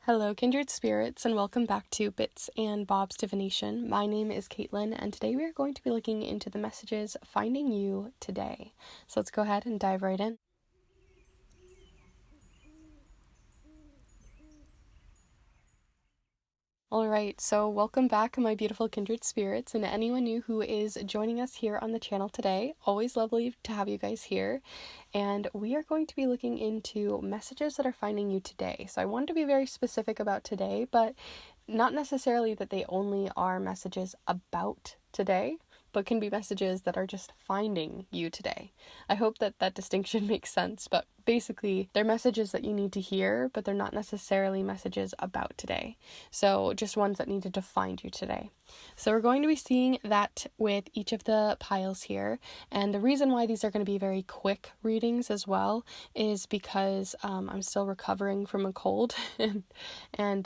Hello, Kindred Spirits, and welcome back to Bits and Bob's Divination. My name is Caitlin, and today we are going to be looking into the messages finding you today. So let's go ahead and dive right in. Alright, so welcome back, my beautiful Kindred Spirits, and anyone new who is joining us here on the channel today. Always lovely to have you guys here. And we are going to be looking into messages that are finding you today. So I wanted to be very specific about today, but not necessarily that they only are messages about today, but can be messages that are just finding you today. I hope that that distinction makes sense, but basically they're messages that you need to hear, but they're not necessarily messages about today. So just ones that needed to find you today. So we're going to be seeing that with each of the piles here. And the reason why these are going to be very quick readings as well is because I'm still recovering from a cold and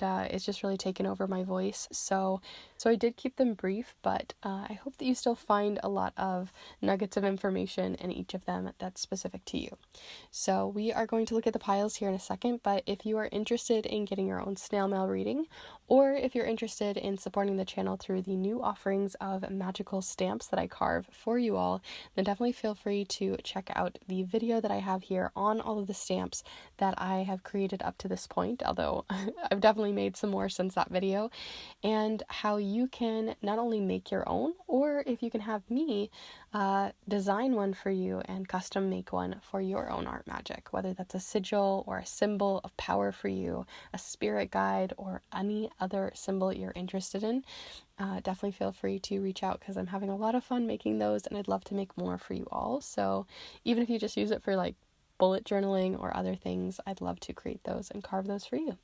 it's just really taken over my voice. So I did keep them brief, but I hope that you still find a lot of nuggets of information in each of them that's specific to you. So we are going to look at the piles here in a second, but if you are interested in getting your own snail mail reading, or if you're interested in supporting the channel through the new offerings of magical stamps that I carve for you all, then definitely feel free to check out the video that I have here on all of the stamps that I have created up to this point, although I've definitely made some more since that video, and how you can not only make your own, or if you can have me design one for you and custom make one for your own art magic, whether that's a sigil or a symbol of power for you, a spirit guide, or any other symbol you're interested in. Definitely feel free to reach out because I'm having a lot of fun making those and I'd love to make more for you all. So even if you just use it for like bullet journaling or other things, I'd love to create those and carve those for you.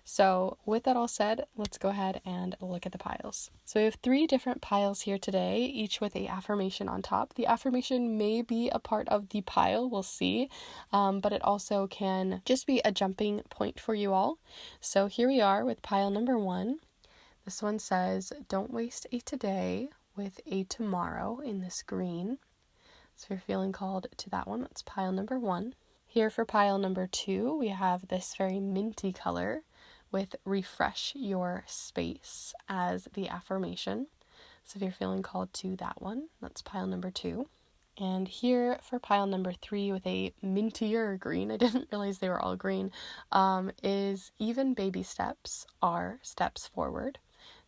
So with that all said, let's go ahead and look at the piles. So we have 3 different piles here today, each with a affirmation on top. The affirmation may be a part of the pile, we'll see, but it also can just be a jumping point for you all. So here we are with pile number 1. This one says, don't waste a today with a tomorrow in this green. So if you're feeling called to that one, that's pile number 1. Here for pile number 2, we have this very minty color with refresh your space as the affirmation. So if you're feeling called to that one, that's pile number 2. And here for pile number 3 with a mintier green, I didn't realize they were all green, is even baby steps are steps forward.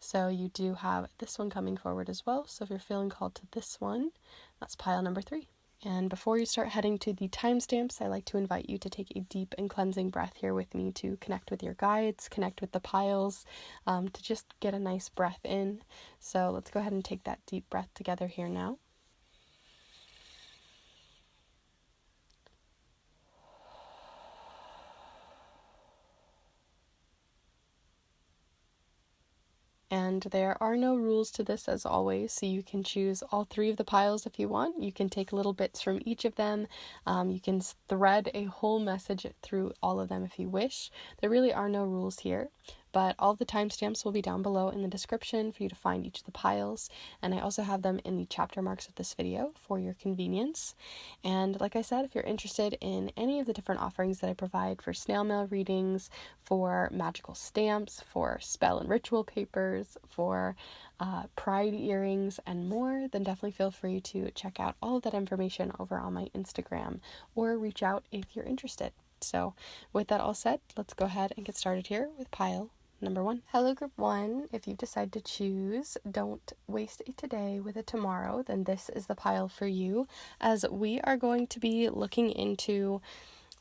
So you do have this one coming forward as well. So if you're feeling called to this one, that's pile number 3. And before you start heading to the timestamps, I like to invite you to take a deep and cleansing breath here with me to connect with your guides, connect with the piles, to just get a nice breath in. So let's go ahead and take that deep breath together here now. And there are no rules to this as always, so you can choose all 3 of the piles if you want. You can take little bits from each of them. You can thread a whole message through all of them if you wish. There really are no rules here, but all the timestamps will be down below in the description for you to find each of the piles, and I also have them in the chapter marks of this video for your convenience. And like I said, if you're interested in any of the different offerings that I provide for snail mail readings, for magical stamps, for spell and ritual papers, for pride earrings, and more, then definitely feel free to check out all of that information over on my Instagram or reach out if you're interested. So with that all said, let's go ahead and get started here with pile number 1. Hello group 1, if you decide to choose don't waste a today with a tomorrow, then this is the pile for you, as we are going to be looking into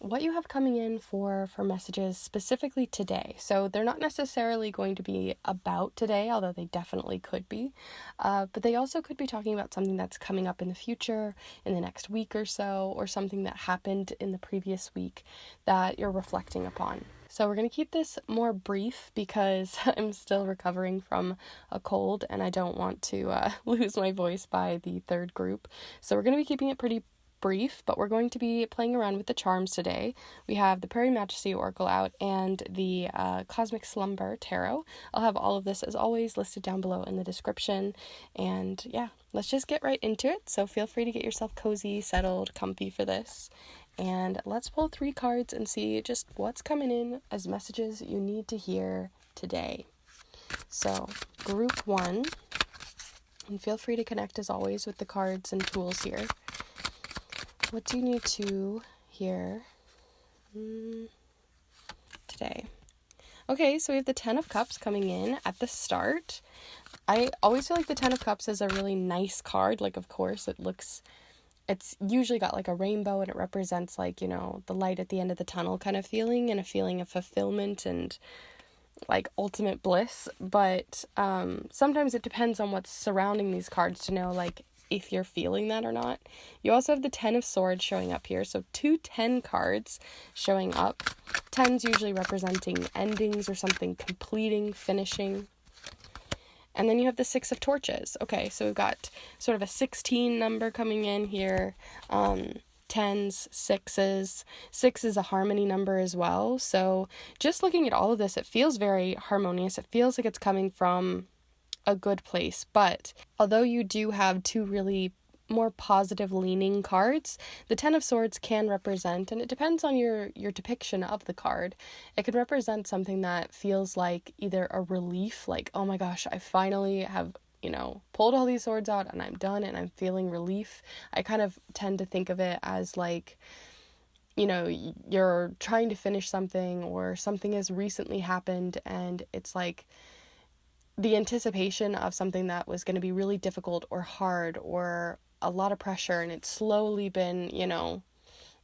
what you have coming in for messages specifically today. So they're not necessarily going to be about today, although they definitely could be, but they also could be talking about something that's coming up in the future, in the next week or so, or something that happened in the previous week that you're reflecting upon. So we're going to keep this more brief because I'm still recovering from a cold and I don't want to lose my voice by the 3rd group. So we're going to be keeping it pretty brief, but we're going to be playing around with the charms today. We have the Prairie Majesty Oracle out and the Cosmic Slumber Tarot. I'll have all of this as always listed down below in the description, and yeah, let's just get right into it. So feel free to get yourself cozy, settled, comfy for this, and let's pull 3 cards and see just what's coming in as messages you need to hear today. So, group 1, and feel free to connect as always with the cards and tools here. What do you need to hear today? Okay, so we have the 10 of Cups coming in at the start. I always feel like the 10 of Cups is a really nice card. Like, of course, it's usually got like a rainbow, and it represents like, you know, the light at the end of the tunnel kind of feeling, and a feeling of fulfillment and like ultimate bliss. But sometimes it depends on what's surrounding these cards to know like if you're feeling that or not. You also have the 10 of Swords showing up here, so 2 10 cards showing up. 10's usually representing endings or something completing, finishing. And then you have the 6 of Torches. Okay, so we've got sort of a 16 number coming in here. 10s, 6s. 6 is a harmony number as well. So just looking at all of this, it feels very harmonious. It feels like it's coming from a good place. But although you do have 2 really more positive leaning cards, the 10 of Swords can represent, and it depends on your depiction of the card, it could represent something that feels like either a relief, like, oh my gosh, I finally have, you know, pulled all these swords out and I'm done and I'm feeling relief. I kind of tend to think of it as like, you know, you're trying to finish something or something has recently happened, and it's like the anticipation of something that was going to be really difficult or hard or a lot of pressure, and it's slowly been, you know,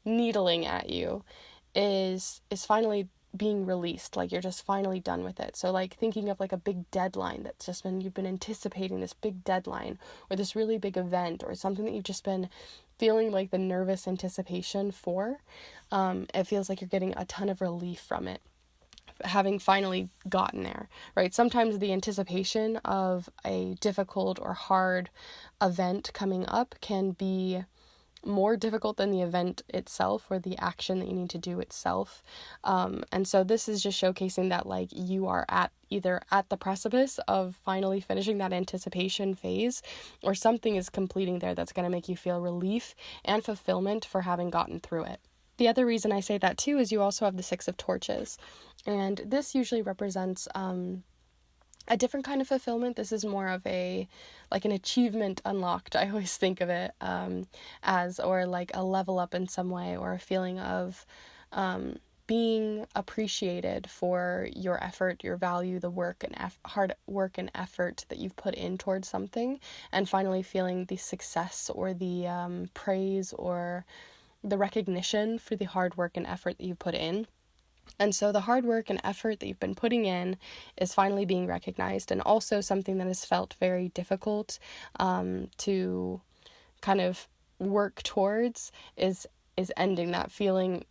needling at you, is finally being released. Like, you're just finally done with it. So like thinking of like a big deadline that's just been, you've been anticipating this big deadline or this really big event or something that you've just been feeling like the nervous anticipation for. It feels like you're getting a ton of relief from it, having finally gotten there, right? Sometimes the anticipation of a difficult or hard event coming up can be more difficult than the event itself or the action that you need to do itself. And so this is just showcasing that like you are either at the precipice of finally finishing that anticipation phase, or something is completing there that's going to make you feel relief and fulfillment for having gotten through it. The other reason I say that too is you also have the 6 of Torches, and this usually represents a different kind of fulfillment. This is more of an achievement unlocked. I always think of it as, or like a level up in some way, or a feeling of being appreciated for your effort, your value, the work and hard work and effort that you've put in towards something, and finally feeling the success or the praise or the recognition for the hard work and effort that you put in. And so the hard work and effort that you've been putting in is finally being recognized, and also something that has felt very difficult to kind of work towards is ending. That feeling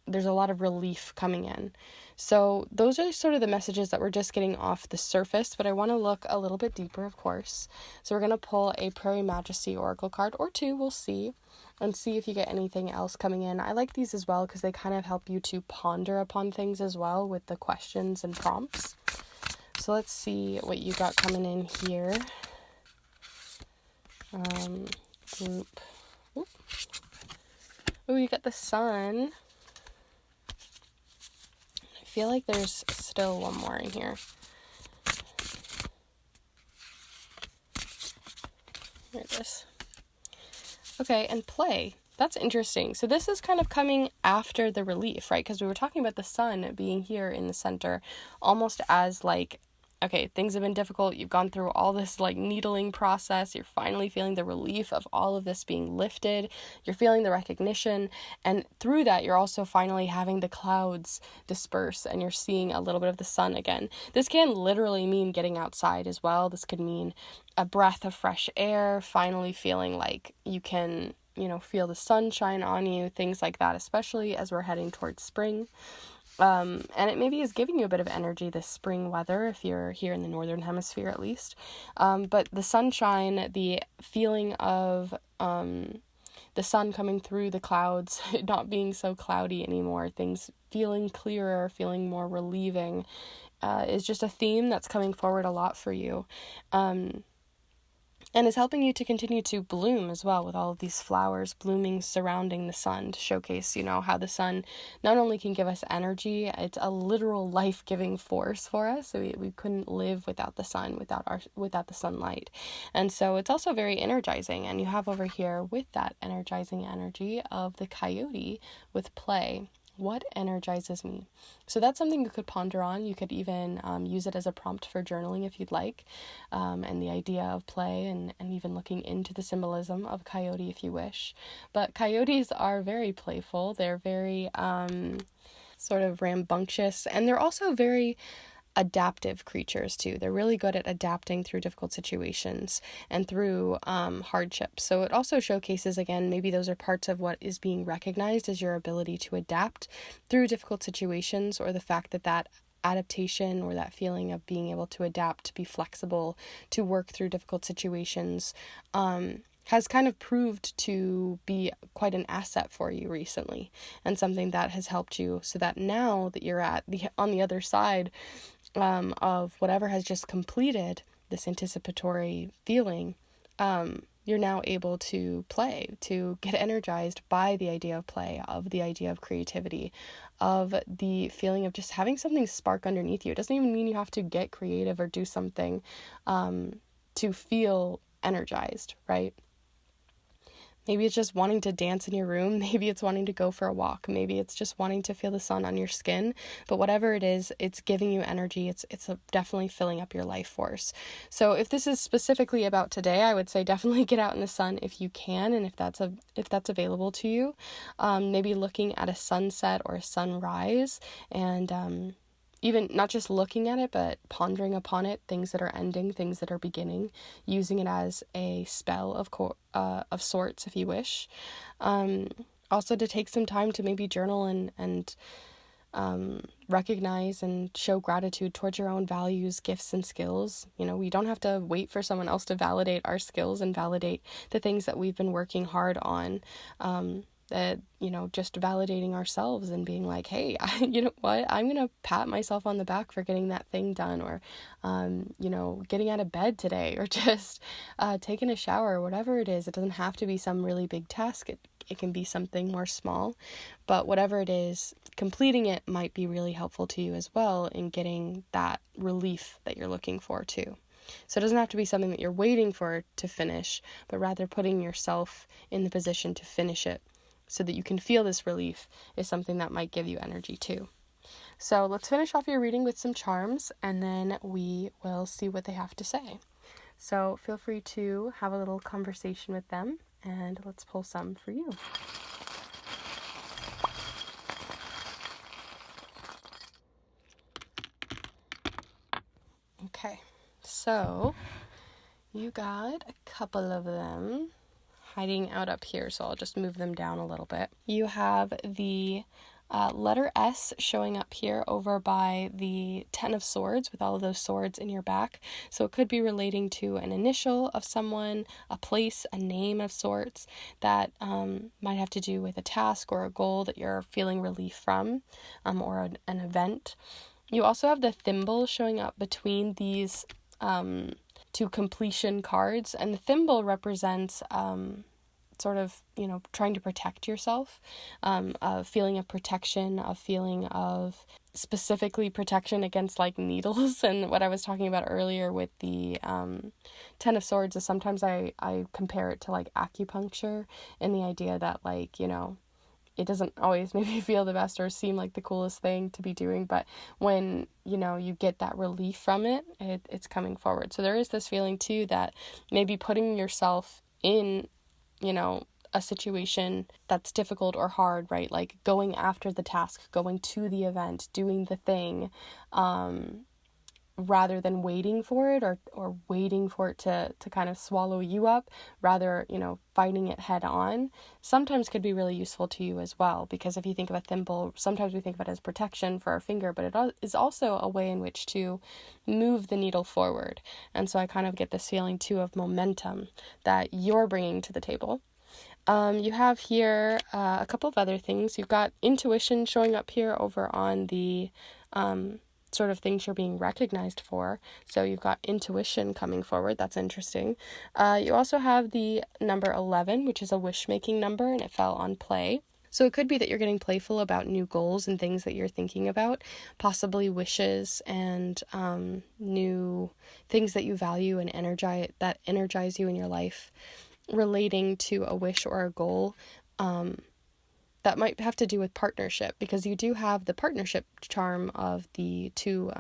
there's a lot of relief coming in. So those are sort of the messages that we're just getting off the surface, but I want to look a little bit deeper, of course. So we're going to pull a Prairie Majesty Oracle card, or 2, we'll see, and see if you get anything else coming in. I like these as well because they kind of help you to ponder upon things as well with the questions and prompts. So let's see what you got coming in here. Group. Oh, you got the Sun. I feel like there's still one more in here. There it is. Okay, and Play. That's interesting. So this is kind of coming after the relief, right? Because we were talking about the Sun being here in the center, almost as like, okay, things have been difficult. You've gone through all this like needling process. You're finally feeling the relief of all of this being lifted. You're feeling the recognition. And through that, you're also finally having the clouds disperse and you're seeing a little bit of the sun again. This can literally mean getting outside as well. This could mean a breath of fresh air, finally feeling like you can, you know, feel the sunshine on you, things like that, especially as we're heading towards spring. And it maybe is giving you a bit of energy, this spring weather, if you're here in the northern hemisphere at least. But the sunshine, the feeling of the sun coming through the clouds, not being so cloudy anymore, things feeling clearer, feeling more relieving, is just a theme that's coming forward a lot for you. And and is helping you to continue to bloom as well, with all of these flowers blooming surrounding the sun, to showcase, how the sun not only can give us energy, it's a literal life-giving force for us. So we couldn't live without the sun, without the sunlight. And so it's also very energizing. And you have over here, with that energizing energy of the coyote with play. What energizes me? So that's something you could ponder on. You could even use it as a prompt for journaling if you'd like, and the idea of play, and even looking into the symbolism of coyote if you wish. But coyotes are very playful. They're very sort of rambunctious, and they're also very adaptive creatures too. They're really good at adapting through difficult situations and through hardships. So it also showcases, again, maybe those are parts of what is being recognized as your ability to adapt through difficult situations, or the fact that adaptation, or that feeling of being able to adapt, to be flexible, to work through difficult situations, has kind of proved to be quite an asset for you recently, and something that has helped you, so that now that you're on the other side of whatever has just completed, this anticipatory feeling, you're now able to play, to get energized by the idea of play, of the idea of creativity, of the feeling of just having something spark underneath you. It doesn't even mean you have to get creative or do something to feel energized, right? Maybe it's just wanting to dance in your room. Maybe it's wanting to go for a walk. Maybe it's just wanting to feel the sun on your skin. But whatever it is, it's giving you energy. It's definitely filling up your life force. So if this is specifically about today, I would say definitely get out in the sun if you can, and if that's available to you. Maybe looking at a sunset or a sunrise, and even not just looking at it, but pondering upon it, things that are ending, things that are beginning, using it as a spell of sorts, if you wish. Also to take some time to maybe journal and recognize and show gratitude towards your own values, gifts, and skills. We don't have to wait for someone else to validate our skills and validate the things that we've been working hard on. That, just validating ourselves and being like, hey, you know what, I'm going to pat myself on the back for getting that thing done, or, getting out of bed today, or just taking a shower, whatever it is. It doesn't have to be some really big task. It can be something more small, but whatever it is, completing it might be really helpful to you as well in getting that relief that you're looking for too. So it doesn't have to be something that you're waiting for to finish, but rather putting yourself in the position to finish it, so that you can feel this relief, is something that might give you energy too. So let's finish off your reading with some charms, and then we will see what they have to say. So feel free to have a little conversation with them, and let's pull some for you. Okay, so you got a couple of them hiding out up here, so I'll just move them down a little bit. You have the letter S showing up here over by the 10 of Swords, with all of those swords in your back. So it could be relating to an initial of someone, a place, a name of sorts, that might have to do with a task or a goal that you're feeling relief from, or an event. You also have the thimble showing up between these two completion cards, and the thimble represents sort of, trying to protect yourself, a feeling of protection, a feeling of specifically protection against like needles. And what I was talking about earlier with the 10 of Swords is sometimes I compare it to like acupuncture, and the idea that like, it doesn't always maybe feel the best or seem like the coolest thing to be doing, but when, you get that relief from it, it's coming forward. So there is this feeling too that maybe putting yourself in, a situation that's difficult or hard, right? Like going after the task, going to the event, doing the thing, rather than waiting for it or waiting for it to kind of swallow you up, rather, fighting it head on, sometimes could be really useful to you as well. Because if you think of a thimble, sometimes we think of it as protection for our finger, but it is also a way in which to move the needle forward. And so I kind of get this feeling too of momentum that you're bringing to the table. You have here a couple of other things. You've got intuition showing up here over on the sort of things you're being recognized for. So you've got intuition coming forward. That's interesting. You also have the number 11, which is a wish-making number, and it fell on play. So it could be that you're getting playful about new goals and things that you're thinking about, possibly wishes and new things that you value and energize you in your life, relating to a wish or a goal. That might have to do with partnership, because you do have the partnership charm of the two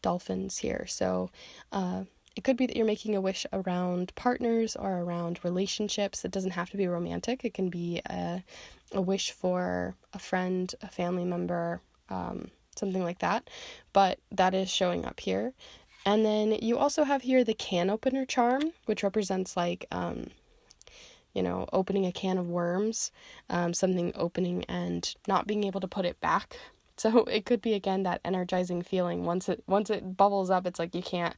dolphins here. So it could be that you're making a wish around partners or around relationships. It doesn't have to be romantic. It can be a wish for a friend, a family member, something like that. But that is showing up here. And then you also have here the can opener charm, which represents like opening a can of worms, something opening and not being able to put it back. So it could be, again, that energizing feeling. Once it bubbles up, it's like you can't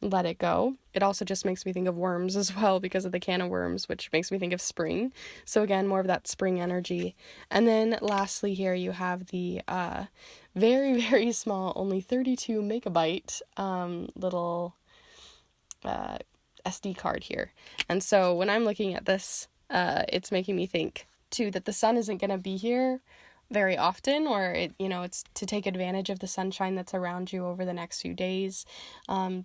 let it go. It also just makes me think of worms as well, because of the can of worms, which makes me think of spring. So again, more of that spring energy. And then lastly here you have the very, very small, only 32 megabyte little SD card here. And so when I'm looking at this, it's making me think too that the sun isn't going to be here very often, or it's to take advantage of the sunshine that's around you over the next few days,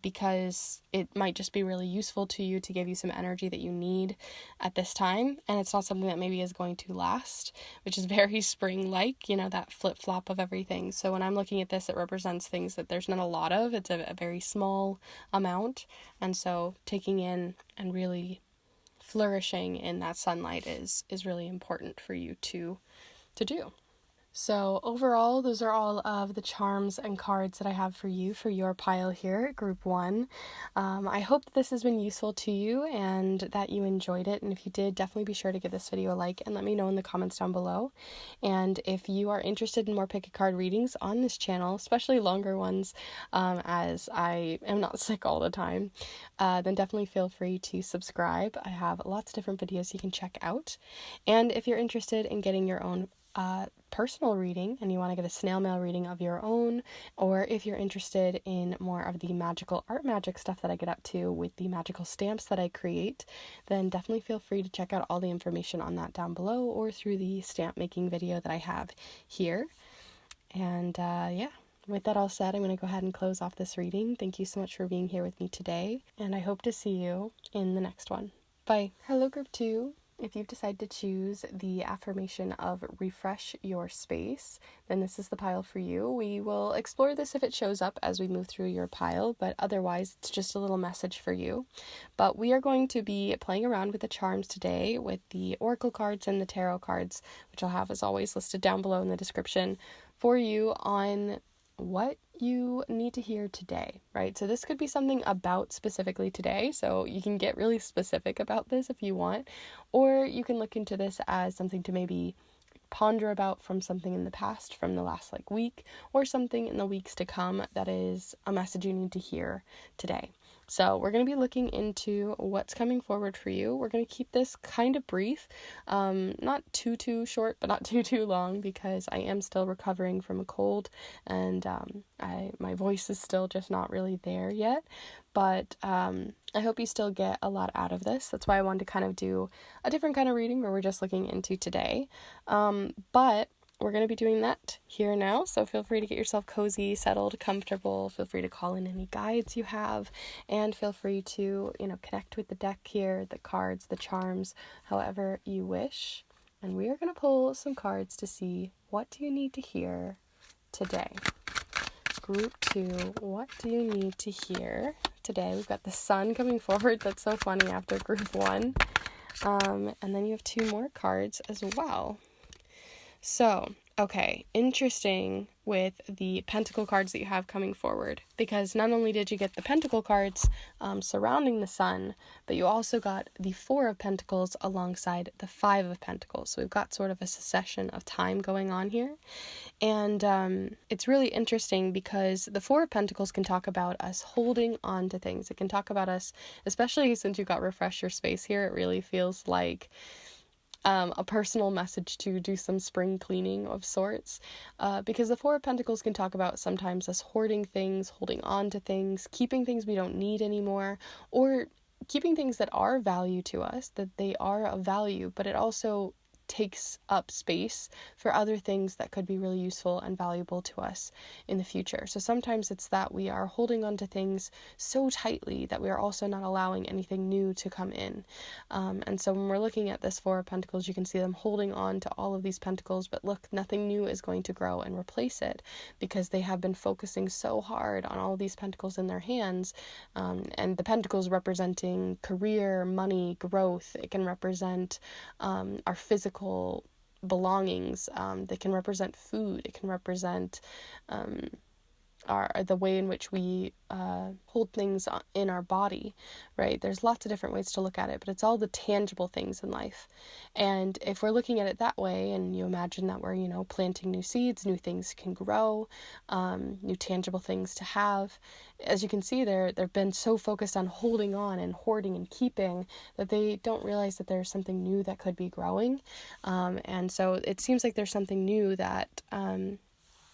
because it might just be really useful to you to give you some energy that you need at this time, and it's not something that maybe is going to last, which is very spring-like, that flip-flop of everything. So when I'm looking at this, it represents things that there's not a lot of. It's a very small amount, and so taking in and really flourishing in that sunlight is really important for you to do. So overall, those are all of the charms and cards that I have for you for your pile here, Group 1. I hope that this has been useful to you and that you enjoyed it. And if you did, definitely be sure to give this video a like and let me know in the comments down below. And if you are interested in more pick a card readings on this channel, especially longer ones, as I am not sick all the time, then definitely feel free to subscribe. I have lots of different videos you can check out. And if you're interested in getting your own personal reading and you want to get a snail mail reading of your own, or if you're interested in more of the magical art magic stuff that I get up to with the magical stamps that I create, then definitely feel free to check out all the information on that down below or through the stamp making video that I have here. And with that all said, I'm going to go ahead and close off this reading. Thank you so much for being here with me today, and I hope to see you in the next one. Bye. Hello, Group 2. If you've decided to choose the affirmation of refresh your space, then this is the pile for you. We will explore this if it shows up as we move through your pile, but otherwise it's just a little message for you. But we are going to be playing around with the charms today with the oracle cards and the tarot cards, which I'll have as always listed down below in the description for you on what you need to hear today, right? So this could be something about specifically today, so you can get really specific about this if you want, or you can look into this as something to maybe ponder about from something in the past, from the last week, or something in the weeks to come that is a message you need to hear today. So we're going to be looking into what's coming forward for you. We're going to keep this kind of brief, not too short, but not too long, because I am still recovering from a cold, and my voice is still just not really there yet. But I hope you still get a lot out of this. That's why I wanted to kind of do a different kind of reading where we're just looking into today. But we're going to be doing that here now, so feel free to get yourself cozy, settled, comfortable. Feel free to call in any guides you have, and feel free to, connect with the deck here, the cards, the charms, however you wish. And we are going to pull some cards to see what do you need to hear today. Group 2, what do you need to hear today? We've got the sun coming forward. That's so funny after Group 1. And then you have 2 more cards as well. So, okay, interesting with the pentacle cards that you have coming forward, because not only did you get the pentacle cards surrounding the sun, but you also got the 4 of pentacles alongside the 5 of pentacles. So we've got sort of a succession of time going on here. And it's really interesting because the 4 of pentacles can talk about us holding on to things. It can talk about us, especially since you've got refresh your space here, it really feels like a personal message to do some spring cleaning of sorts, because the Four of Pentacles can talk about sometimes us hoarding things, holding on to things, keeping things we don't need anymore, or keeping things that are value to us, that they are of value, but it also takes up space for other things that could be really useful and valuable to us in the future. So sometimes it's that we are holding on to things so tightly that we are also not allowing anything new to come in. And so when we're looking at this Four of Pentacles, you can see them holding on to all of these pentacles, but look, nothing new is going to grow and replace it because they have been focusing so hard on all of these pentacles in their hands. And the pentacles representing career, money, growth. It can represent our physical belongings. They can represent food. It can represent the way in which we hold things in our body, right? There's lots of different ways to look at it, but it's all the tangible things in life. And if we're looking at it that way, and you imagine that we're, planting new seeds, new things can grow, new tangible things to have. As you can see, they've been so focused on holding on and hoarding and keeping that they don't realize that there's something new that could be growing. And so it seems like there's something new that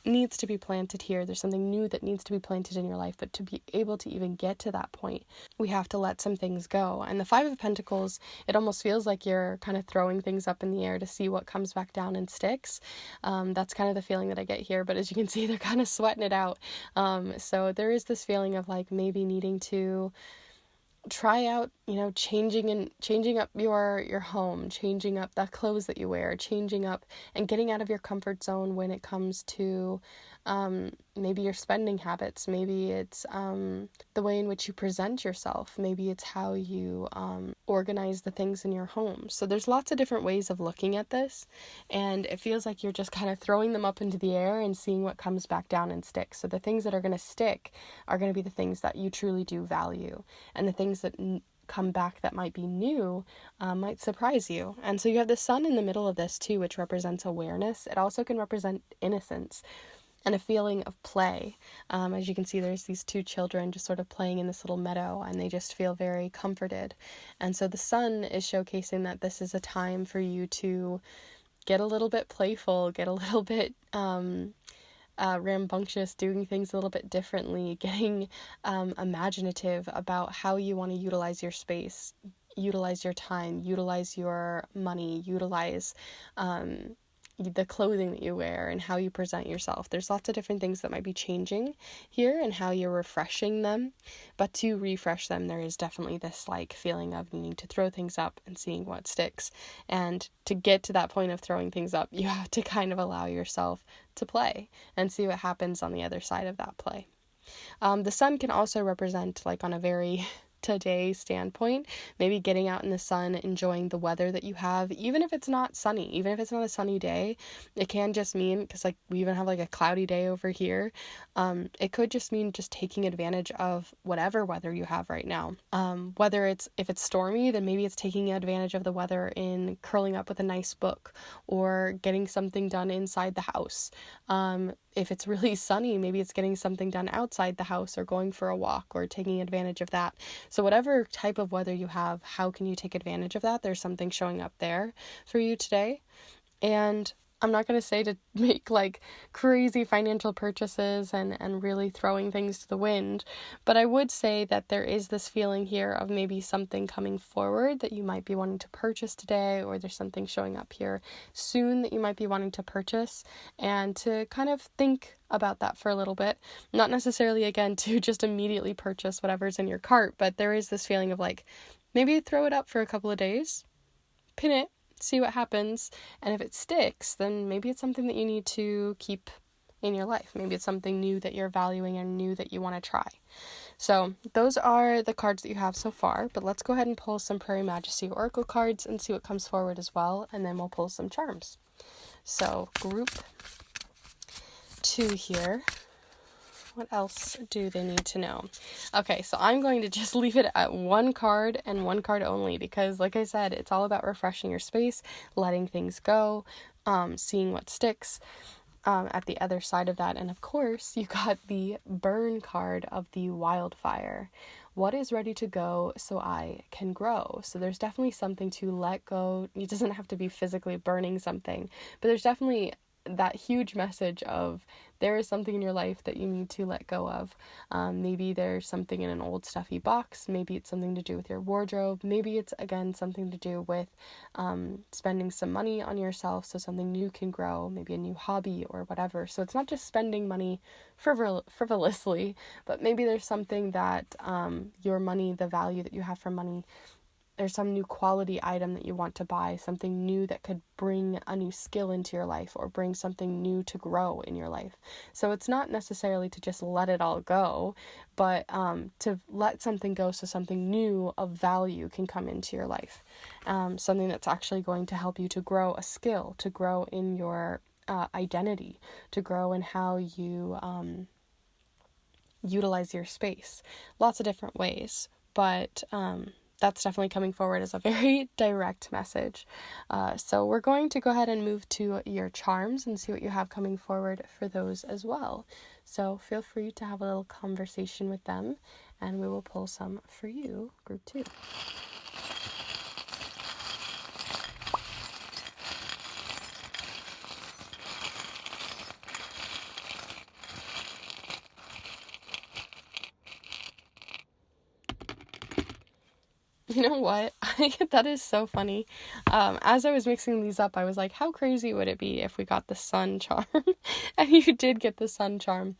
needs to be planted here. There's something new that needs to be planted in your life, but to be able to even get to that point, we have to let some things go. And the Five of Pentacles, it almost feels like you're kind of throwing things up in the air to see what comes back down and sticks. That's kind of the feeling that I get here, but as you can see, they're kind of sweating it out. So there is this feeling of like maybe needing to try out, changing up your home, changing up the clothes that you wear, changing up and getting out of your comfort zone when it comes to maybe your spending habits. Maybe it's the way in which you present yourself. Maybe it's how you organize the things in your home. So there's lots of different ways of looking at this, and it feels like you're just kind of throwing them up into the air and seeing what comes back down and sticks. So the things that are going to stick are going to be the things that you truly do value, and the things that come back that might be new might surprise you. And so you have the sun in the middle of this too, which represents awareness. It also can represent innocence and a feeling of play. As you can see, there's these two children just sort of playing in this little meadow, and they just feel very comforted. And so the sun is showcasing that this is a time for you to get a little bit playful, get a little bit rambunctious, doing things a little bit differently, getting imaginative about how you want to utilize your space, utilize your time, utilize your money, utilize the clothing that you wear and how you present yourself. There's lots of different things that might be changing here and how you're refreshing them. But to refresh them, there is definitely this like feeling of needing to throw things up and seeing what sticks. And to get to that point of throwing things up, you have to kind of allow yourself to play and see what happens on the other side of that play. The sun can also represent, like on a very today standpoint, maybe getting out in the sun, enjoying the weather that you have, even if it's not sunny, even if it's not a sunny day. It can just mean, because like we even have like a cloudy day over here, it could just mean just taking advantage of whatever weather you have right now. Whether if it's stormy, then maybe it's taking advantage of the weather in curling up with a nice book or getting something done inside the house. If it's really sunny, maybe it's getting something done outside the house or going for a walk or taking advantage of that. So whatever type of weather you have, how can you take advantage of that? There's something showing up there for you today. And I'm not going to say to make like crazy financial purchases and really throwing things to the wind, but I would say that there is this feeling here of maybe something coming forward that you might be wanting to purchase today, or there's something showing up here soon that you might be wanting to purchase, and to kind of think about that for a little bit. Not necessarily, again, to just immediately purchase whatever's in your cart, but there is this feeling of like, maybe throw it up for a couple of days, pin it, see what happens, and if it sticks, then maybe it's something that you need to keep in your life. Maybe it's something new that you're valuing and new that you want to try. So those are the cards that you have so far, but let's go ahead and pull some Prairie Majesty Oracle cards and see what comes forward as well, and then we'll pull some charms. So group 2 here. What else do they need to know? Okay, so I'm going to just leave it at one card and one card only, because like I said, it's all about refreshing your space, letting things go, seeing what sticks. at the other side of that. And of course, you got the burn card of the wildfire. What is ready to go so I can grow? So there's definitely something to let go. It doesn't have to be physically burning something, but there's definitely that huge message of there is something in your life that you need to let go of. Maybe there's something in an old stuffy box. Maybe it's something to do with your wardrobe. Maybe it's, again, something to do with spending some money on yourself so something new can grow, maybe a new hobby or whatever. So it's not just spending money frivolously, but maybe there's something that your money, the value that you have for money, there's some new quality item that you want to buy, something new that could bring a new skill into your life or bring something new to grow in your life. So it's not necessarily to just let it all go, but to let something go so something new of value can come into your life. Something that's actually going to help you to grow a skill, to grow in your identity, to grow in how you utilize your space. Lots of different ways, but that's definitely coming forward as a very direct message. So we're going to go ahead and move to your charms and see what you have coming forward for those as well. So feel free to have a little conversation with them, and we will pull some for you, group 2. You know what? That is so funny. As I was mixing these up, I was like, how crazy would it be if we got the sun charm? And you did get the sun charm.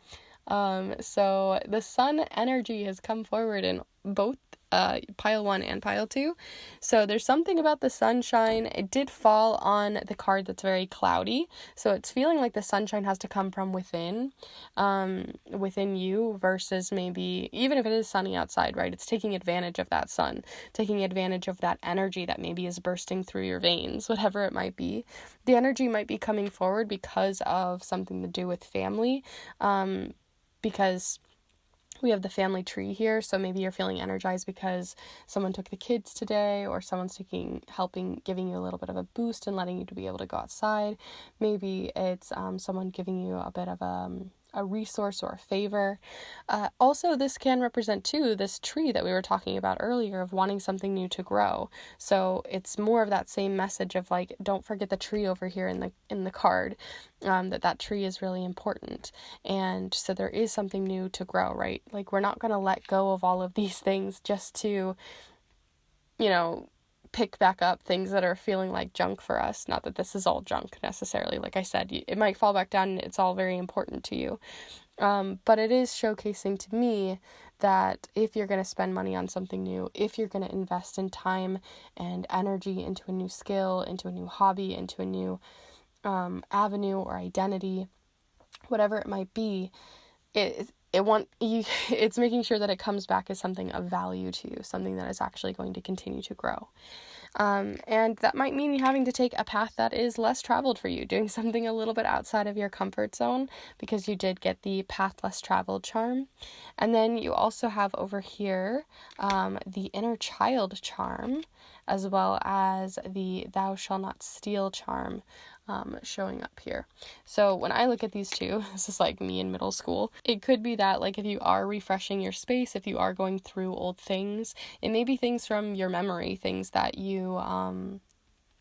So the sun energy has come forward in both pile 1 and pile 2. So there's something about the sunshine. It did fall on the card that's very cloudy. So it's feeling like the sunshine has to come from within you versus maybe, even if it is sunny outside, right? It's taking advantage of that sun, taking advantage of that energy that maybe is bursting through your veins, whatever it might be. The energy might be coming forward because of something to do with family, because we have the family tree here, so maybe you're feeling energized because someone took the kids today, or someone's giving you a little bit of a boost and letting you to be able to go outside. Maybe it's someone giving you a bit of a resource or a favor. Also, this can represent too this tree that we were talking about earlier of wanting something new to grow. So it's more of that same message of like, don't forget the tree over here in the card. That tree is really important. And so there is something new to grow, right? Like, we're not going to let go of all of these things just to, pick back up things that are feeling like junk for us. Not that this is all junk necessarily. Like I said, it might fall back down and it's all very important to you. But it is showcasing to me that if you're going to spend money on something new, if you're going to invest in time and energy into a new skill, into a new hobby, into a new avenue or identity, whatever it might be, it's making sure that it comes back as something of value to you, something that is actually going to continue to grow. And that might mean you having to take a path that is less traveled for you, doing something a little bit outside of your comfort zone, because you did get the path less traveled charm. And then you also have over here the inner child charm, as well as the thou shalt not steal charm showing up here. So when I look at these two, this is like me in middle school. It could be that, like, if you are refreshing your space, if you are going through old things, it may be things from your memory, things that you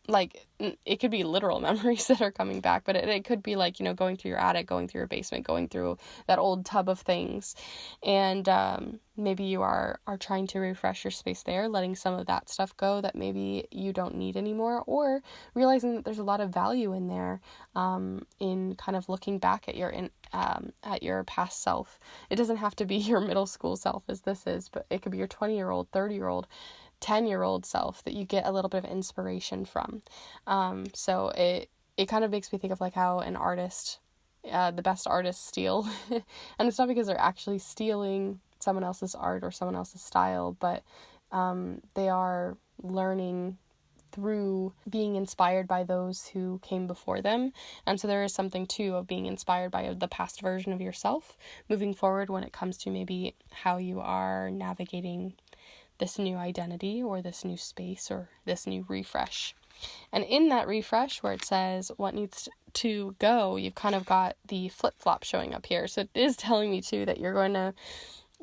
like, it could be literal memories that are coming back, but it could be like, going through your attic, going through your basement, going through that old tub of things. And maybe you are trying to refresh your space there, letting some of that stuff go that maybe you don't need anymore, or realizing that there's a lot of value in there, in kind of looking back at your past self. It doesn't have to be your middle school self as this is, but it could be your 20-year-old, 30-year-old, 10-year-old self that you get a little bit of inspiration from. So it kind of makes me think of like how an artist, the best artists steal. And it's not because they're actually stealing someone else's art or someone else's style, but they are learning through being inspired by those who came before them. And so there is something too of being inspired by the past version of yourself moving forward when it comes to maybe how you are navigating this new identity or this new space or this new refresh. And in that refresh where it says what needs to go, you've kind of got the flip-flop showing up here. So it is telling me too that you're going to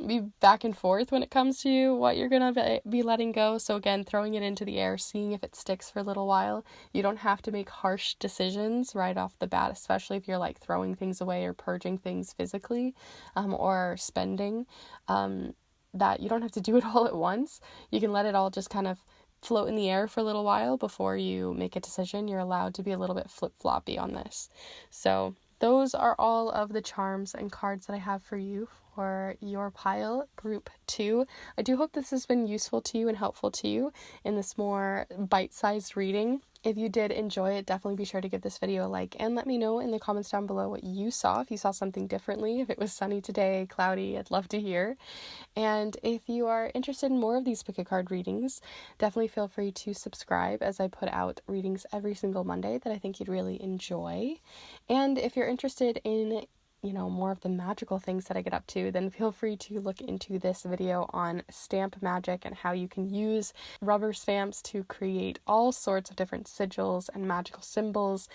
be back and forth when it comes to what you're going to be letting go. So again, throwing it into the air, seeing if it sticks for a little while. You don't have to make harsh decisions right off the bat, especially if you're like throwing things away or purging things physically, or spending, that you don't have to do it all at once. You can let it all just kind of float in the air for a little while before you make a decision. You're allowed to be a little bit flip-floppy on this. So those are all of the charms and cards that I have for you for your pile group 2. I do hope this has been useful to you and helpful to you in this more bite-sized reading. If you did enjoy it, definitely be sure to give this video a like and let me know in the comments down below what you saw. If you saw something differently, if it was sunny today, cloudy, I'd love to hear. And if you are interested in more of these pick a card readings, definitely feel free to subscribe as I put out readings every single Monday that I think you'd really enjoy. And if you're interested in more of the magical things that I get up to, then feel free to look into this video on stamp magic and how you can use rubber stamps to create all sorts of different sigils and magical symbols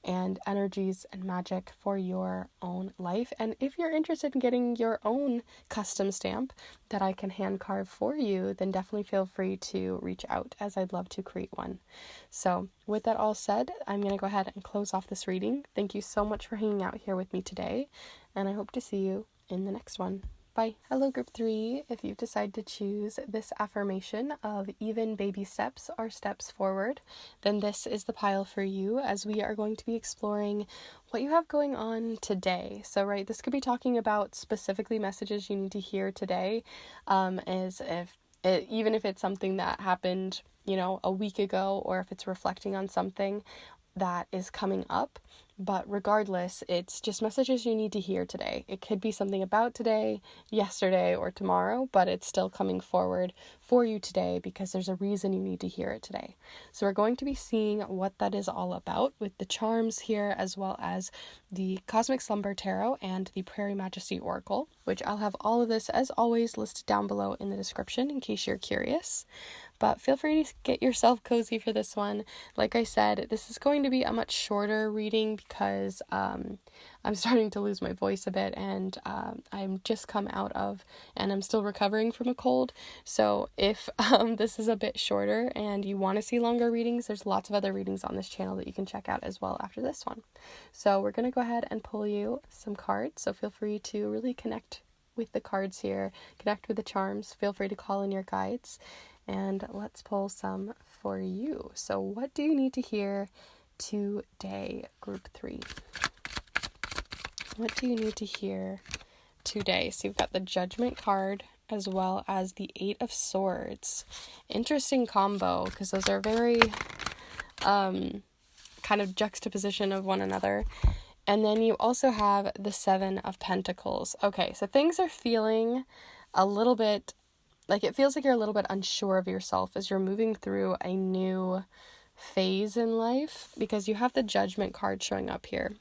and energies and magic for your own life. And if you're interested in getting your own custom stamp that I can hand carve for you, then definitely feel free to reach out, as I'd love to create one. So with that all said, I'm going to go ahead and close off this reading. Thank you so much for hanging out here with me today, and I hope to see you in the next one. Bye. Hello, group 3. If you decide to choose this affirmation of even baby steps are steps forward, then this is the pile for you, as we are going to be exploring what you have going on today. So, right, this could be talking about specifically messages you need to hear today, as if even if it's something that happened, a week ago, or if it's reflecting on something that is coming up. But regardless, it's just messages you need to hear today. It could be something about today, yesterday, or tomorrow, but it's still coming forward for you today because there's a reason you need to hear it today. So we're going to be seeing what that is all about with the charms here, as well as the Cosmic Slumber Tarot and the Prairie Majesty Oracle, which I'll have all of this, as always, listed down below in the description in case you're curious. But feel free to get yourself cozy for this one. Like I said, this is going to be a much shorter reading because I'm starting to lose my voice a bit, and I'm just come out of, and I'm still recovering from a cold. So if this is a bit shorter and you want to see longer readings, there's lots of other readings on this channel that you can check out as well after this one. So we're going to go ahead and pull you some cards. So feel free to really connect with the cards here, connect with the charms. Feel free to call in your guides. And let's pull some for you. So what do you need to hear today, group 3? What do you need to hear today? So you've got the Judgment card as well as the 8 of Swords. Interesting combo, because those are very kind of juxtaposition of one another. And then you also have the 7 of Pentacles. Okay, so things are feeling a little bit it feels like you're a little bit unsure of yourself as you're moving through a new phase in life, because you have the Judgment card showing up here.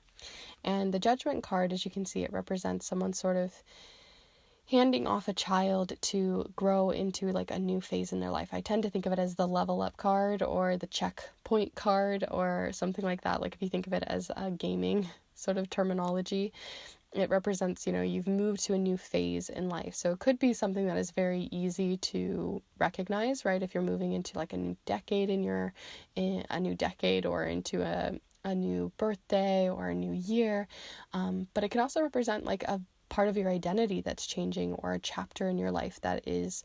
And the Judgment card, as you can see, it represents someone sort of handing off a child to grow into a new phase in their life. I tend to think of it as the level up card or the checkpoint card or something like that. If you think of it as a gaming sort of terminology, it represents, you've moved to a new phase in life. So it could be something that is very easy to recognize, right? If you're moving into a new decade in a new decade, or into a new birthday or a new year. But it can also represent a part of your identity that's changing, or a chapter in your life that is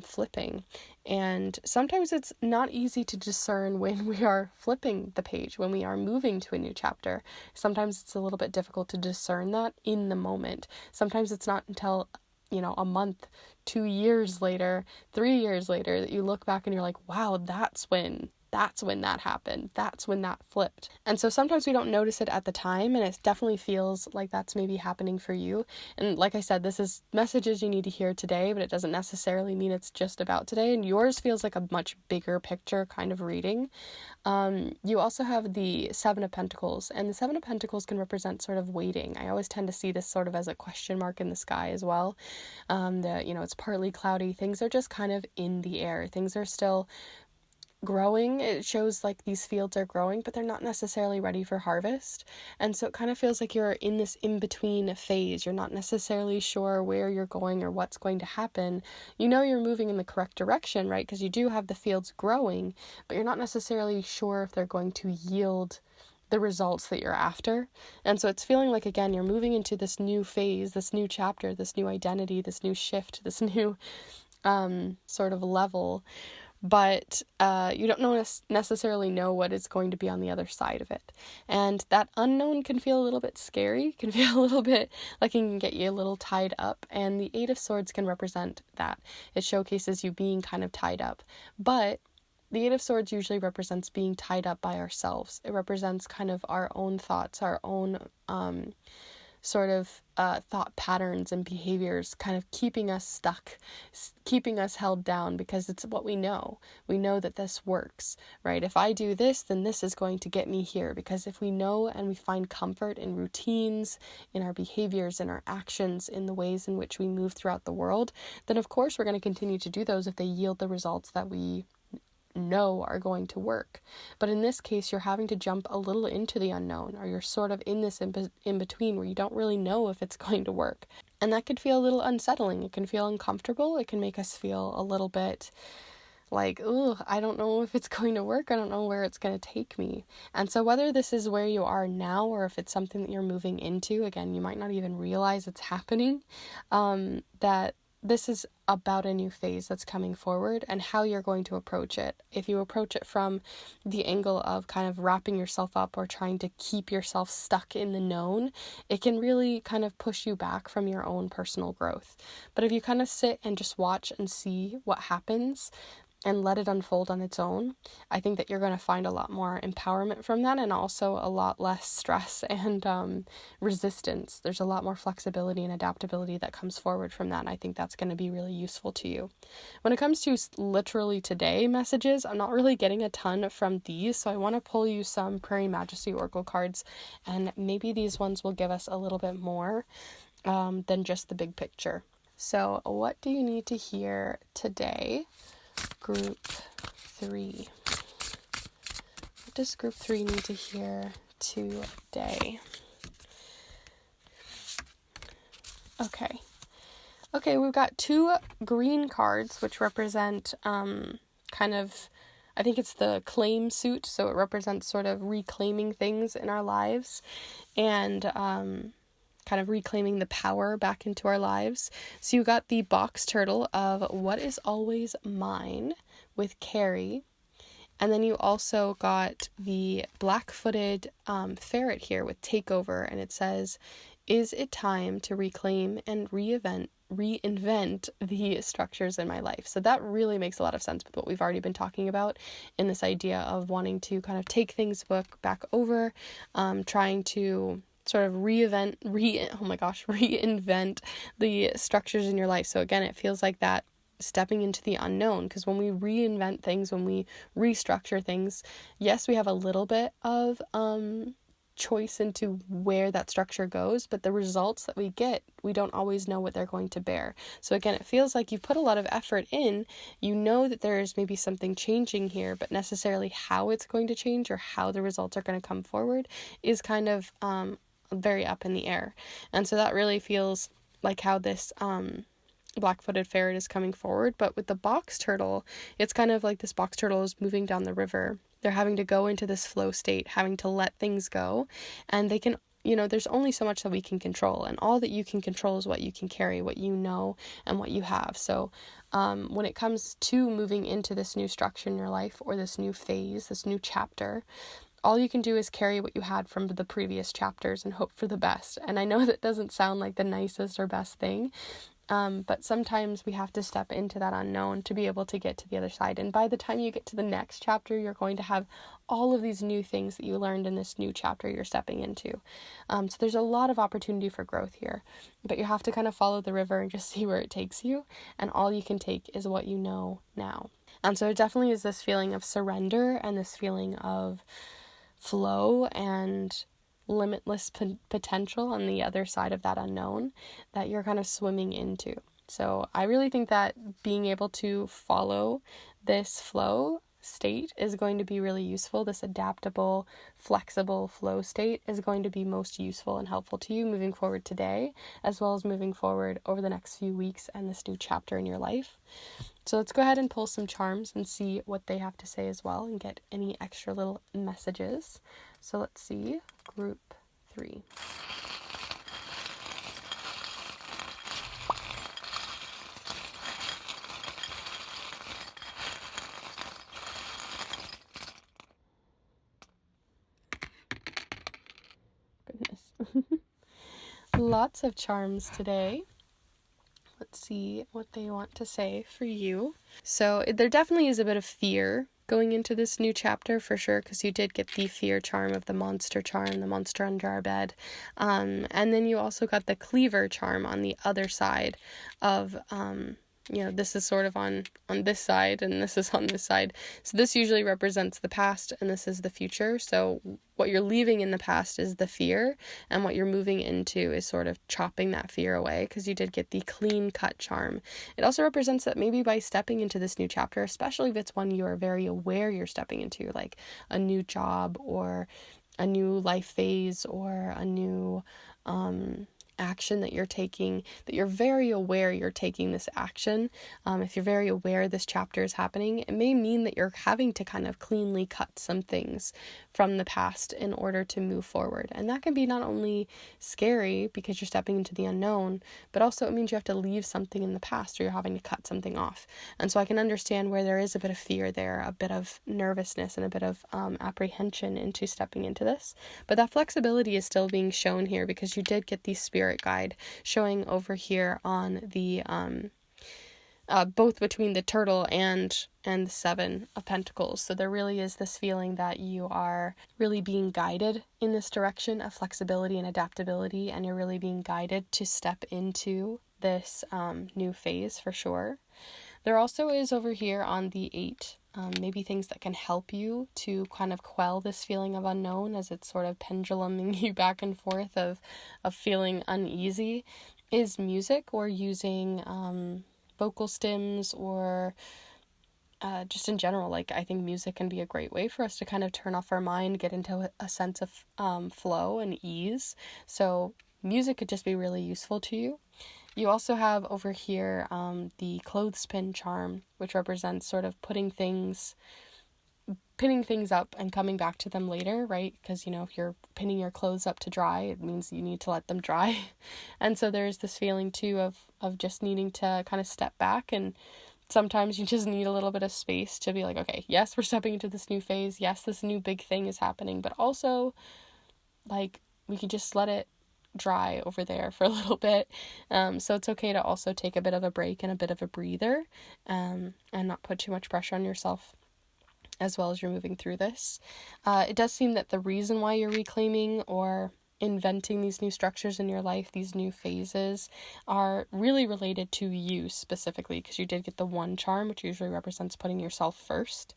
flipping. And sometimes it's not easy to discern when we are flipping the page, when we are moving to a new chapter. Sometimes it's a little bit difficult to discern that in the moment. Sometimes it's not until a month, 2 years later, 3 years later, that you look back and you're like, wow, that's when that happened. That's when that flipped. And so sometimes we don't notice it at the time, and it definitely feels like that's maybe happening for you. And like I said, this is messages you need to hear today, but it doesn't necessarily mean it's just about today. And yours feels like a much bigger picture kind of reading. You also have the 7 of Pentacles, and the 7 of Pentacles can represent sort of waiting. I always tend to see this sort of as a question mark in the sky as well. It's partly cloudy. Things are just kind of in the air. Things are still growing. It shows like these fields are growing, but they're not necessarily ready for harvest. And so it kind of feels like you're in this in-between phase. You're not necessarily sure where you're going or what's going to happen. You know you're moving in the correct direction, right? Because you do have the fields growing, but you're not necessarily sure if they're going to yield the results that you're after. And so it's feeling like, again, you're moving into this new phase, this new chapter, this new identity, this new shift, this new sort of level, but you don't necessarily know what is going to be on the other side of it. And that unknown can feel a little bit scary, can feel a little bit like it can get you a little tied up, and the Eight of Swords can represent that. It showcases you being kind of tied up, but the Eight of Swords usually represents being tied up by ourselves. It represents kind of our own thoughts, our own sort of thought patterns and behaviors kind of keeping us stuck, keeping us held down, because it's what we know. We know that this works, right? If I do this, then this is going to get me here, because if we know and we find comfort in routines, in our behaviors, in our actions, in the ways in which we move throughout the world, then of course we're going to continue to do those if they yield the results that we know are going to work. But in this case, you're having to jump a little into the unknown, or you're sort of in this in between where you don't really know if it's going to work. And that could feel a little unsettling. It can feel uncomfortable. It can make us feel a little bit like, oh, I don't know if it's going to work. I don't know where it's going to take me. And so whether this is where you are now or if it's something that you're moving into, again, you might not even realize it's happening, that this is about a new phase that's coming forward and how you're going to approach it. If you approach it from the angle of kind of wrapping yourself up or trying to keep yourself stuck in the known, it can really kind of push you back from your own personal growth. But if you kind of sit and just watch and see what happens and let it unfold on its own, I think that you're going to find a lot more empowerment from that, and also a lot less stress and resistance. There's a lot more flexibility and adaptability that comes forward from that, and I think that's going to be really useful to you. When it comes to literally today messages, I'm not really getting a ton from these, so I want to pull you some Prairie Majesty Oracle cards, and maybe these ones will give us a little bit more than just the big picture. So what do you need to hear today? Group 3. What does group 3 need to hear today? Okay, we've got 2 green cards, which represent kind of, I think it's the claim suit, so it represents sort of reclaiming things in our lives and kind of reclaiming the power back into our lives. So you got the box turtle of What Is Always Mine with Carrie. And then you also got the black-footed ferret here with Takeover, and it says, is it time to reclaim and reinvent the structures in my life? So that really makes a lot of sense with what we've already been talking about in this idea of wanting to kind of take things back over, trying to sort of reinvent the structures in your life. So again, it feels like that stepping into the unknown, because when we reinvent things, when we restructure things, yes, we have a little bit of choice into where that structure goes, but the results that we get, we don't always know what they're going to bear. So again, it feels like you've put a lot of effort in, you know that there's maybe something changing here, but necessarily how it's going to change or how the results are going to come forward is kind of very up in the air. And so that really feels like how this black-footed ferret is coming forward. But with the box turtle, it's kind of like this box turtle is moving down the river. They're having to go into this flow state, having to let things go, and they can, there's only so much that we can control, and all that you can control is what you can carry, what you know, and what you have. So when it comes to moving into this new structure in your life, or this new phase, this new chapter, all you can do is carry what you had from the previous chapters and hope for the best. And I know that doesn't sound like the nicest or best thing, but sometimes we have to step into that unknown to be able to get to the other side. And by the time you get to the next chapter, you're going to have all of these new things that you learned in this new chapter you're stepping into. So there's a lot of opportunity for growth here, but you have to kind of follow the river and just see where it takes you. And all you can take is what you know now. And so it definitely is this feeling of surrender and this feeling of flow and limitless potential on the other side of that unknown that you're kind of swimming into. So I really think that being able to follow this flow state is going to be really useful. This adaptable, flexible flow state is going to be most useful and helpful to you moving forward today, as well as moving forward over the next few weeks and this new chapter in your life. So let's go ahead and pull some charms and see what they have to say as well and get any extra little messages. So let's see, group 3. Goodness. Lots of charms today. Let's see what they want to say for you. So there definitely is a bit of fear going into this new chapter for sure, because you did get the fear charm of the monster charm, the monster under our bed. And then you also got the cleaver charm on the other side of, this is sort of on this side and this is on this side. So this usually represents the past and this is the future. So what you're leaving in the past is the fear, and what you're moving into is sort of chopping that fear away, because you did get the clean cut charm. It also represents that maybe by stepping into this new chapter, especially if it's one you are very aware you're stepping into, like a new job or a new life phase or a new action that you're taking, that you're very aware you're taking this action. If you're very aware this chapter is happening, it may mean that you're having to kind of cleanly cut some things from the past in order to move forward. And that can be not only scary because you're stepping into the unknown, but also it means you have to leave something in the past or you're having to cut something off. And so I can understand where there is a bit of fear there, a bit of nervousness and a bit of apprehension into stepping into this. But that flexibility is still being shown here, because you did get the spirit guide showing over here on the both between the turtle and the 7 of Pentacles. So there really is this feeling that you are really being guided in this direction of flexibility and adaptability, and you're really being guided to step into this new phase for sure. There also is over here on the 8 maybe things that can help you to kind of quell this feeling of unknown, as it's sort of penduluming you back and forth of feeling uneasy, is music, or using vocal stems, or just in general. Like, I think music can be a great way for us to kind of turn off our mind, get into a sense of flow and ease. So music could just be really useful to you. You also have over here the clothespin charm, which represents sort of pinning things up and coming back to them later, right? Because, if you're pinning your clothes up to dry, it means you need to let them dry. And so there's this feeling too of just needing to kind of step back, and sometimes you just need a little bit of space to be like, okay, yes, we're stepping into this new phase. Yes, this new big thing is happening, but also like we could just let it dry over there for a little bit. So it's okay to also take a bit of a break and a bit of a breather, and not put too much pressure on yourself as well as you're moving through this. It does seem that the reason why you're reclaiming or inventing these new structures in your life, these new phases, are really related to you specifically, because you did get the 1 charm, which usually represents putting yourself first.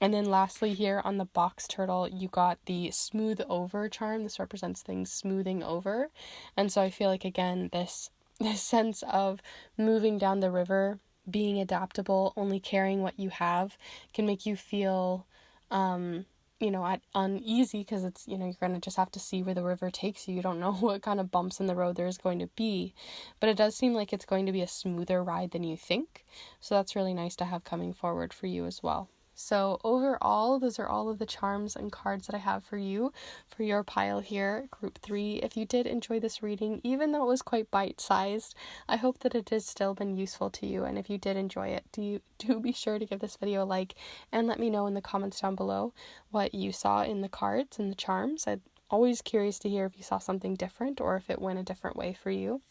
And then lastly here on the box turtle, you got the smooth over charm. This represents things smoothing over. And so I feel like, again, this sense of moving down the river, being adaptable, only carrying what you have, can make you feel, uneasy, because it's, you're going to just have to see where the river takes you. You don't know what kind of bumps in the road there's going to be. But it does seem like it's going to be a smoother ride than you think. So that's really nice to have coming forward for you as well. So overall, those are all of the charms and cards that I have for you, for your pile here, group 3. If you did enjoy this reading, even though it was quite bite-sized, I hope that it has still been useful to you. And if you did enjoy it, do be sure to give this video a like and let me know in the comments down below what you saw in the cards and the charms. I'd always curious to hear if you saw something different or if it went a different way for you.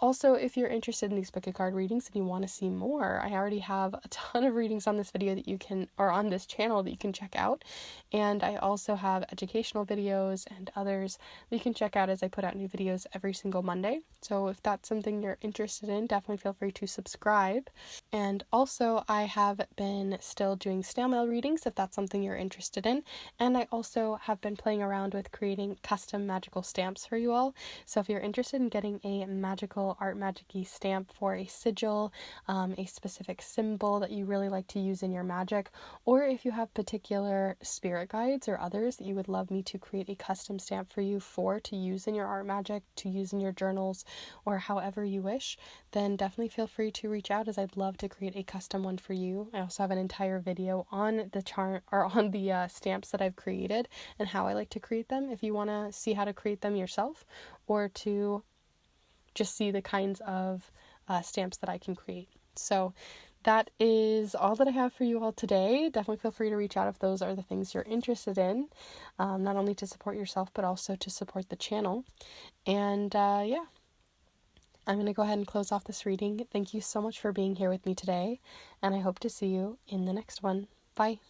Also, if you're interested in these book of card readings and you want to see more, I already have a ton of readings on this video that you can, or on this channel that you can check out. And I also have educational videos and others that you can check out as I put out new videos every single Monday. So if that's something you're interested in, definitely feel free to subscribe. And also, I have been still doing snail mail readings if that's something you're interested in. And I also have been playing around with creating custom magical stamps for you all. So if you're interested in getting a magical magical art magic-y stamp for a sigil, a specific symbol that you really like to use in your magic, or if you have particular spirit guides or others that you would love me to create a custom stamp for you to use in your art magic, to use in your journals, or however you wish, then definitely feel free to reach out, as I'd love to create a custom one for you. I also have an entire video on the stamps that I've created and how I like to create them, if you want to see how to create them yourself, or to just see the kinds of stamps that I can create. So that is all that I have for you all today. Definitely feel free to reach out if those are the things you're interested in, not only to support yourself, but also to support the channel. And yeah, I'm going to go ahead and close off this reading. Thank you so much for being here with me today, and I hope to see you in the next one. Bye.